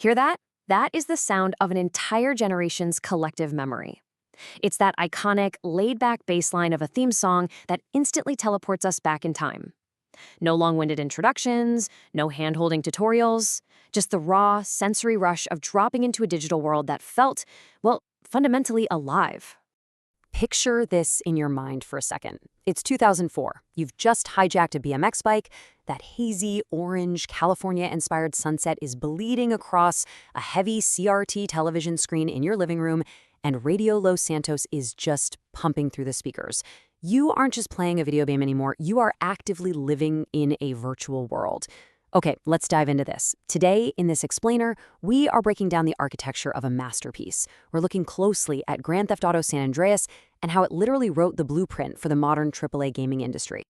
Hear that? That is the sound of an entire generation's collective memory. It's that iconic, laid-back bass line of a theme song that instantly teleports us back in time. No long-winded introductions, no hand-holding tutorials, just the raw, sensory rush of dropping into a digital world that felt, well, fundamentally alive. Picture this in your mind for a second. It's 2004. You've just hijacked a BMX bike. That hazy, orange, California-inspired sunset is bleeding across a heavy CRT television screen in your living room, and Radio Los Santos is just pumping through the speakers. You aren't just playing a video game anymore. You are actively living in a virtual world. Okay, let's dive into this. Today, in this explainer, we are breaking down the architecture of a masterpiece. We're looking closely at Grand Theft Auto San Andreas and how it literally wrote the blueprint for the modern AAA gaming industry.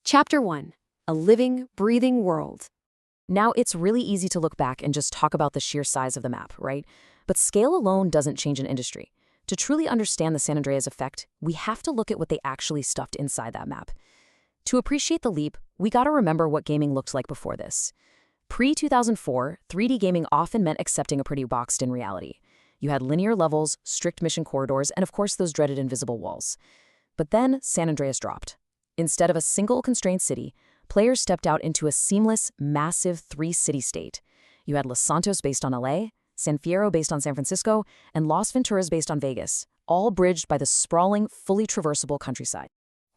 Chapter 1. A living, breathing world. Now, it's really easy to look back and just talk about the sheer size of the map, right? But scale alone doesn't change an industry. To truly understand the San Andreas effect, we have to look at what they actually stuffed inside that map. To appreciate the leap, we gotta remember what gaming looked like before this. Pre-2004, 3D gaming often meant accepting a pretty boxed-in reality. You had linear levels, strict mission corridors, and of course those dreaded invisible walls. But then San Andreas dropped. Instead of a single constrained city, players stepped out into a seamless, massive three-city state. You had Los Santos based on LA, San Fierro based on San Francisco, and Las Venturas based on Vegas, all bridged by the sprawling, fully traversable countryside.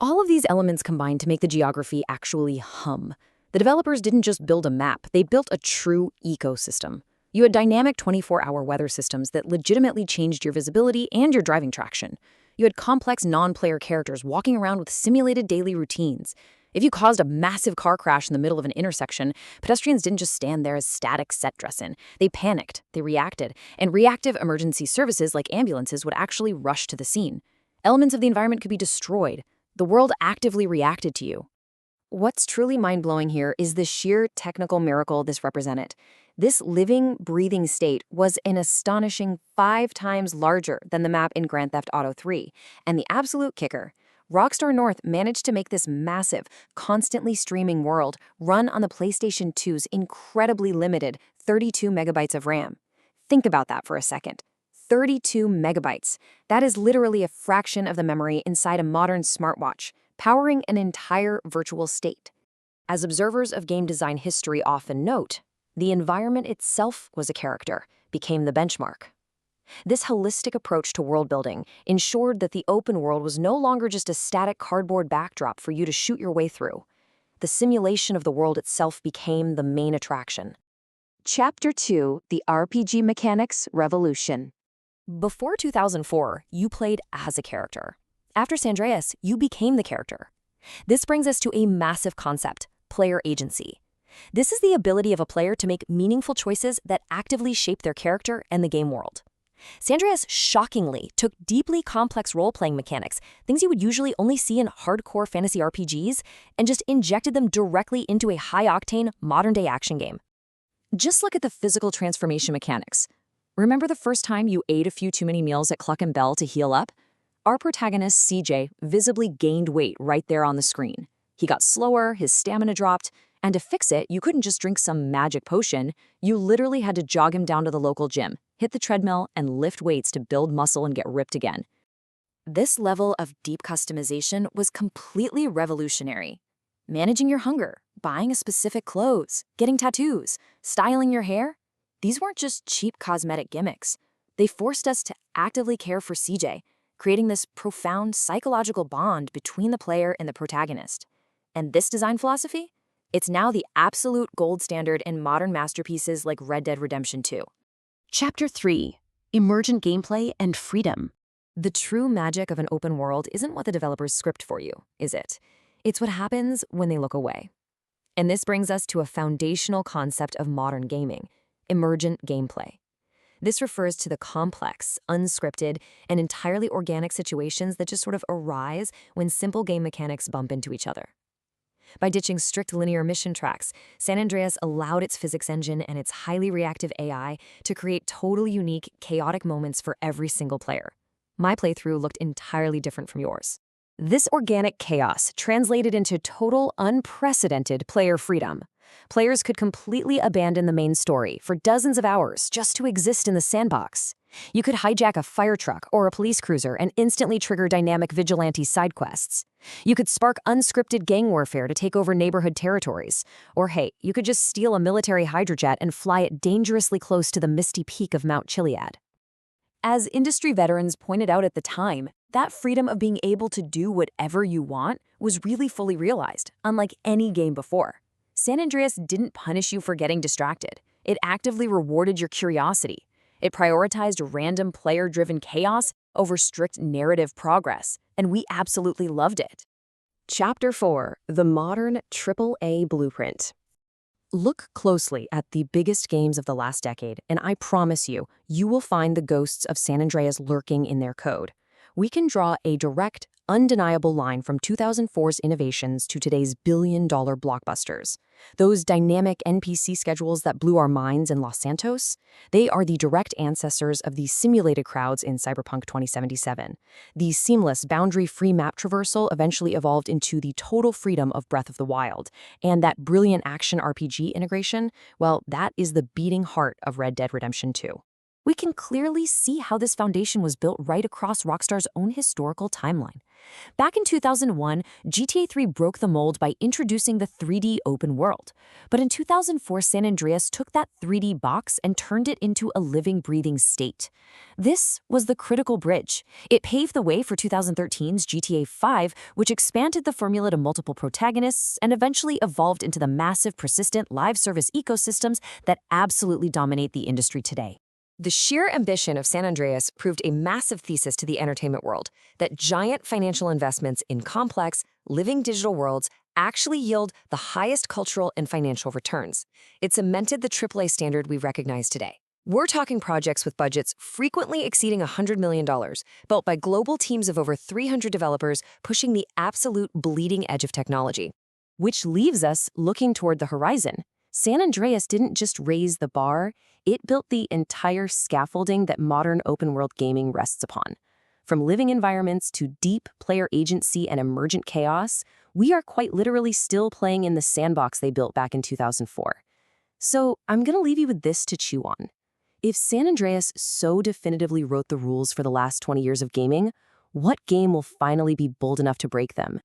All of these elements combined to make the geography actually hum. The developers didn't just build a map, they built a true ecosystem. You had dynamic 24-hour weather systems that legitimately changed your visibility and your driving traction. You had complex non-player characters walking around with simulated daily routines. If you caused a massive car crash in the middle of an intersection, pedestrians didn't just stand there as static set dressing. They panicked, they reacted, and reactive emergency services like ambulances would actually rush to the scene. Elements of the environment could be destroyed. The world actively reacted to you. What's truly mind-blowing here is the sheer technical miracle this represented. This living, breathing state was an astonishing 5 times larger than the map in Grand Theft Auto 3. And the absolute kicker, Rockstar North managed to make this massive, constantly streaming world run on the PlayStation 2's incredibly limited 32 megabytes of RAM. Think about that for a second. 32 megabytes. That is literally a fraction of the memory inside a modern smartwatch, powering an entire virtual state. As observers of game design history often note, the environment itself was a character, became the benchmark. This holistic approach to world building ensured that the open world was no longer just a static cardboard backdrop for you to shoot your way through. The simulation of the world itself became the main attraction. Chapter 2. The RPG Mechanics Revolution. Before 2004, you played as a character. After San Andreas, you became the character. This brings us to a massive concept, player agency. This is the ability of a player to make meaningful choices that actively shape their character and the game world. San Andreas shockingly took deeply complex role-playing mechanics, things you would usually only see in hardcore fantasy RPGs, and just injected them directly into a high-octane, modern-day action game. Just look at the physical transformation mechanics. Remember the first time you ate a few too many meals at Cluck and Bell to heal up? Our protagonist, CJ, visibly gained weight right there on the screen. He got slower, his stamina dropped, and to fix it, you couldn't just drink some magic potion. You literally had to jog him down to the local gym, hit the treadmill, and lift weights to build muscle and get ripped again. This level of deep customization was completely revolutionary. Managing your hunger, buying a specific clothes, getting tattoos, styling your hair, these weren't just cheap cosmetic gimmicks. They forced us to actively care for CJ, creating this profound psychological bond between the player and the protagonist. And this design philosophy? It's now the absolute gold standard in modern masterpieces like Red Dead Redemption 2. Chapter 3. Emergent Gameplay and Freedom. The true magic of an open world isn't what the developers script for you, is it? It's what happens when they look away. And this brings us to a foundational concept of modern gaming, emergent gameplay. This refers to the complex, unscripted, and entirely organic situations that just sort of arise when simple game mechanics bump into each other. By ditching strict linear mission tracks, San Andreas allowed its physics engine and its highly reactive AI to create totally unique, chaotic moments for every single player. My playthrough looked entirely different from yours. This organic chaos translated into total, unprecedented player freedom. Players could completely abandon the main story for dozens of hours just to exist in the sandbox. You could hijack a fire truck or a police cruiser and instantly trigger dynamic vigilante side quests. You could spark unscripted gang warfare to take over neighborhood territories. Or hey, you could just steal a military hydrojet and fly it dangerously close to the misty peak of Mount Chiliad. As industry veterans pointed out at the time, that freedom of being able to do whatever you want was really fully realized, unlike any game before. San Andreas didn't punish you for getting distracted. It actively rewarded your curiosity. It prioritized random player-driven chaos over strict narrative progress, and we absolutely loved it. Chapter 4: The Modern AAA Blueprint. Look closely at the biggest games of the last decade, and I promise you, you will find the ghosts of San Andreas lurking in their code. We can draw a direct, undeniable line from 2004's innovations to today's billion-dollar blockbusters. Those dynamic NPC schedules that blew our minds in Los Santos, they are the direct ancestors of the simulated crowds in Cyberpunk 2077. The seamless, boundary-free map traversal eventually evolved into the total freedom of Breath of the Wild, and that brilliant action RPG integration, well, that is the beating heart of Red Dead Redemption 2. We can clearly see how this foundation was built right across Rockstar's own historical timeline. Back in 2001, GTA 3 broke the mold by introducing the 3D open world. But in 2004, San Andreas took that 3D box and turned it into a living, breathing state. This was the critical bridge. It paved the way for 2013's GTA 5, which expanded the formula to multiple protagonists and eventually evolved into the massive, persistent live service ecosystems that absolutely dominate the industry today. The sheer ambition of San Andreas proved a massive thesis to the entertainment world, that giant financial investments in complex, living digital worlds actually yield the highest cultural and financial returns. It cemented the AAA standard we recognize today. We're talking projects with budgets frequently exceeding $100 million, built by global teams of over 300 developers pushing the absolute bleeding edge of technology. Which leaves us looking toward the horizon. San Andreas didn't just raise the bar, it built the entire scaffolding that modern open-world gaming rests upon. From living environments to deep player agency and emergent chaos, we are quite literally still playing in the sandbox they built back in 2004. So I'm going to leave you with this to chew on. If San Andreas so definitively wrote the rules for the last 20 years of gaming, what game will finally be bold enough to break them?